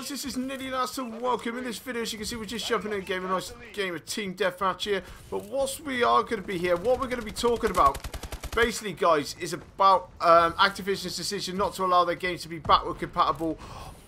guys, this is Nitty Last and welcome. In this video, as you can see, we're just jumping in a game, a nice game of Team Deathmatch here. But what we are going to be here, what we're going to be talking about, basically, guys, is about Activision's decision not to allow their games to be backward compatible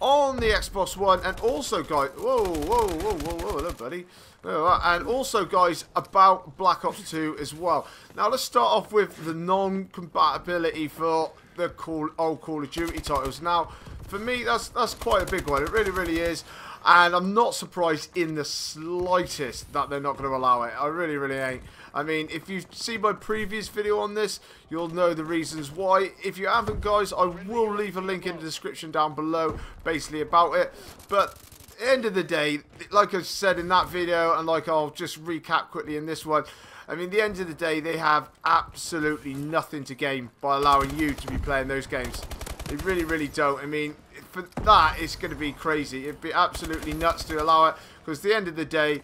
on the Xbox One, and also, guys, hello, buddy. And also, guys, about Black Ops 2 as well. Now, let's start off with the non-compatibility for the old Call of Duty titles. Now, for me, that's quite a big one. It really, really is. And I'm not surprised in the slightest that they're not going to allow it. I really, really ain't. I mean, if you've seen my previous video on this, you'll know the reasons why. If you haven't, guys, I will leave a link in the description down below, basically about it. But at the end of the day, like I said in that video, and like I'll just recap quickly in this one, I mean, at the end of the day, they have absolutely nothing to gain by allowing you to be playing those games. They really, really don't. I mean, for that, it's going to be crazy. It'd be absolutely nuts to allow it, because at the end of the day,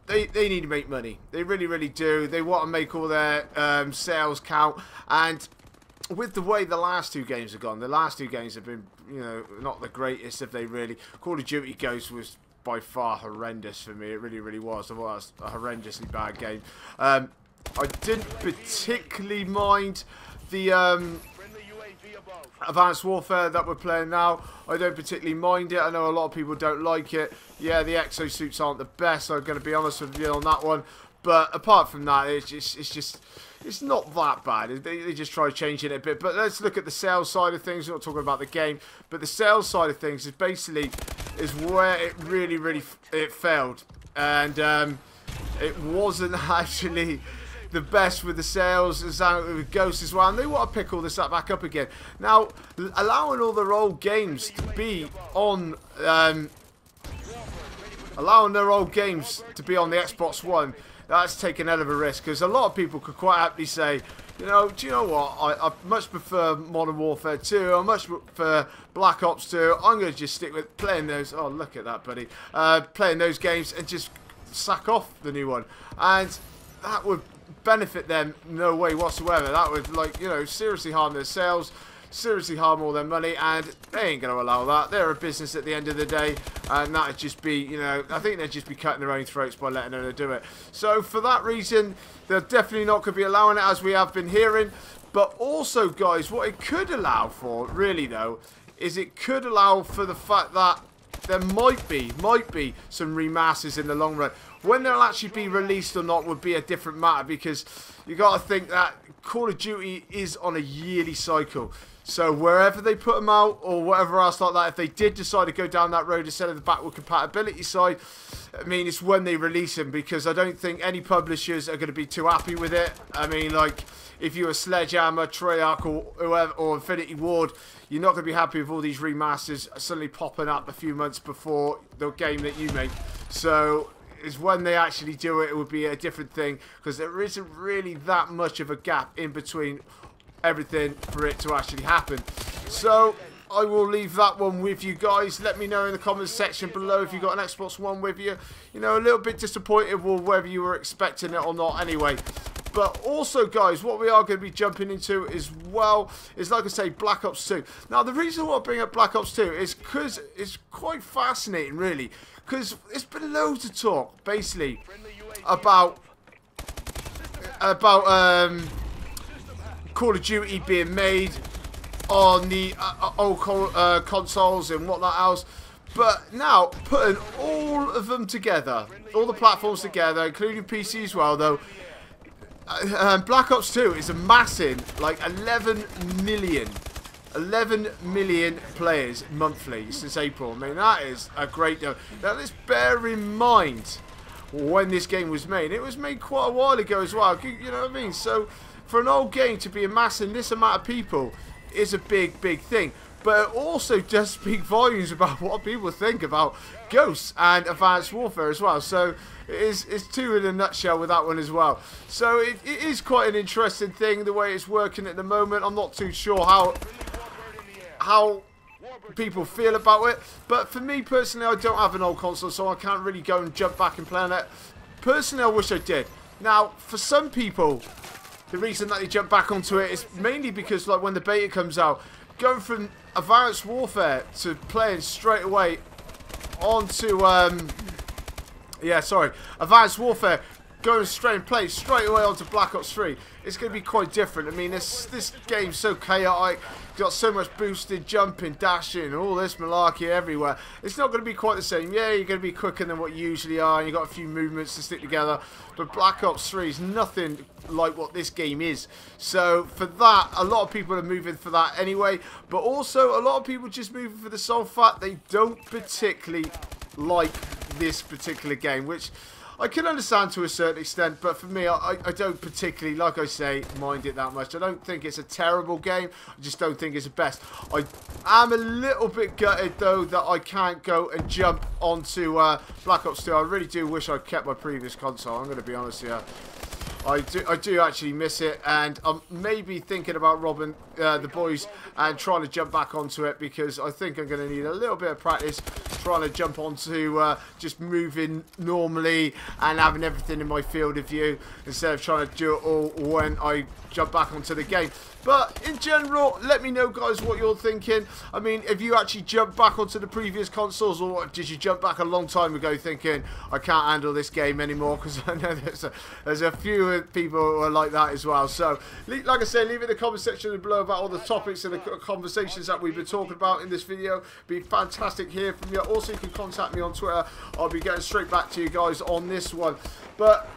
they need to make money. They really, really do. They want to make all their sales count. And with the way the last two games have gone, the last two games have been, you know, not the greatest, if they really. Call of Duty Ghosts was by far horrendous for me. It really, really was. It was a horrendously bad game. I didn't particularly mind the Advanced Warfare that we're playing now. I don't particularly mind it. I know a lot of people don't like it. Yeah, the exosuits aren't the best, I'm going to be honest with you on that one. But apart from that, it's not that bad. They just try changing it a bit. But let's look at the sales side of things. We're not talking about the game, but the sales side of things is basically where it really, really failed. And it wasn't actually the best with the sales, as with Ghosts as well, and they want to pick all this back up again. Now, allowing all their old games to be on, allowing their old games to be on the Xbox One, that's taking a hell of a risk, because a lot of people could quite happily say, you know, do you know what, I much prefer Modern Warfare 2, I much prefer Black Ops 2, I'm going to just stick with playing those, oh, look at that, buddy, playing those games and just sack off the new one. And that would benefit them no way whatsoever. That would, like, you know, seriously harm their sales, seriously harm all their money, and they ain't going to allow that. They're a business at the end of the day, and that would just be, you know, I think they'd just be cutting their own throats by letting them do it. So for that reason, they're definitely not going to be allowing it, as we have been hearing. But also, guys, what it could allow for, really though, is it could allow for the fact that there might be some remasters in the long run. When they'll actually be released or not would be a different matter, because you got to think that Call of Duty is on a yearly cycle. So wherever they put them out or whatever else like that, if they did decide to go down that road instead of the backward compatibility side, I mean, it's when they release them, because I don't think any publishers are going to be too happy with it. I mean, like, if you're a Sledgehammer, Treyarch, or whoever, or Infinity Ward, you're not going to be happy with all these remasters suddenly popping up a few months before the game that you make. So is when they actually do it, it would be a different thing, because there isn't really that much of a gap in between everything for it to actually happen. So I will leave that one with you guys. Let me know in the comments section below if you got an Xbox One with you. You know, a little bit disappointed with whether you were expecting it or not anyway. But also, guys, what we are going to be jumping into as well is, like I say, Black Ops 2. Now, the reason why I bring up Black Ops 2 is because it's quite fascinating, really. Because it's been loads of talk, basically, about Call of Duty being made on the old consoles and whatnot else. But now, putting all of them together, all the platforms together, including PC as well, though, Black Ops 2 is amassing like 11 million players monthly since April. I mean, that is a great deal. Now, let's bear in mind when this game was made. It was made quite a while ago as well. You know what I mean? So, for an old game to be amassing this amount of people is a big, big thing. But it also does speak volumes about what people think about Ghosts and Advanced Warfare as well. So it's two in a nutshell with that one as well. So it is quite an interesting thing, the way it's working at the moment. I'm not too sure how people feel about it. But for me personally, I don't have an old console, so I can't really go and jump back and play on it. Personally, I wish I did. Now, for some people, the reason that they jump back onto it is mainly because, like, when the beta comes out, going from Advanced Warfare to playing straight away onto, Advanced Warfare, going straight away onto Black Ops 3, it's going to be quite different. I mean, this game's so chaotic, got so much boosted, jumping, dashing, all this malarkey everywhere. It's not going to be quite the same. Yeah, you're going to be quicker than what you usually are, and you've got a few movements to stick together, but Black Ops 3 is nothing like what this game is. So for that, a lot of people are moving for that anyway, but also a lot of people just moving for the sole fact they don't particularly like this particular game, which I can understand to a certain extent, but for me, I don't particularly, like I say, mind it that much. I don't think it's a terrible game. I just don't think it's the best. I am a little bit gutted, though, that I can't go and jump onto Black Ops 2. I really do wish I'd kept my previous console. I'm going to be honest here. I do actually miss it, and I'm maybe thinking about robbing the boys and trying to jump back onto it, because I think I'm going to need a little bit of practice trying to jump onto just moving normally and having everything in my field of view instead of trying to do it all when I jump back onto the game. But in general, let me know, guys, what you're thinking. I mean, if you actually jumped back onto the previous consoles, or did you jump back a long time ago thinking, I can't handle this game anymore? Because I know there's a few people who are like that as well. So, like I said, leave it in the comment section below about all the topics and the conversations that we've been talking about in this video. Be fantastic to hear from you. Also, you can contact me on Twitter. I'll be getting straight back to you guys on this one. But,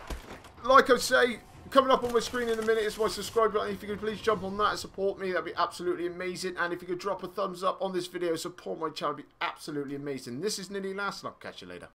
like I say, coming up on my screen in a minute is my subscribe button. If you could please jump on that and support me, that'd be absolutely amazing. And if you could drop a thumbs up on this video, support my channel, it'd be absolutely amazing. This is Nearly Last, and I'll catch you later.